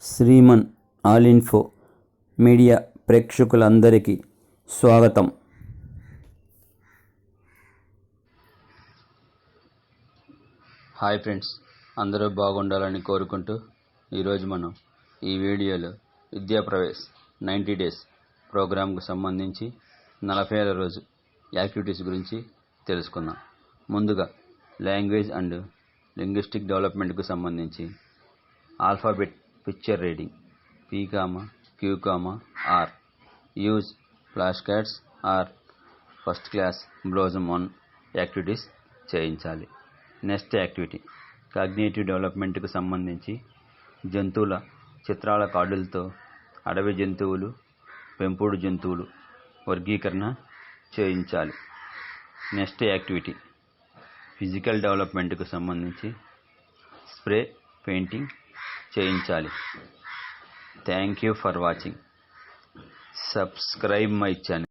Shriman all info media ప్రేక్షకులందరికీ స్వాగతం. Hi friends, అందరూ బాగుండాలని కోరుకుంటూ ఈరోజు మనం ఈ వీడియోలో విద్యాప్రవేశ్ 90 డేస్ ప్రోగ్రాంకు సంబంధించి 40వ రోజు యాక్టివిటీస్ గురించి తెలుసుకుందాం. ముందుగా లాంగ్వేజ్ అండ్ లింగ్విస్టిక్ డెవలప్మెంట్కు సంబంధించి alphabet picture reading P, Q, R. Use flash cards or first class blossom 1 activities చేయించాలి. నెక్స్ట్ యాక్టివిటీ కాగ్నిటివ్ డెవలప్మెంట్కు సంబంధించి జంతువుల చిత్రాల కార్డులతో అడవి జంతువులు, పెంపుడు జంతువులు వర్గీకరణ చేయించాలి. నెక్స్ట్ యాక్టివిటీ ఫిజికల్ డెవలప్మెంట్కు సంబంధించి స్ప్రే పెయింటింగ్ చేయించాలి. Thank you for watching. Subscribe my channel.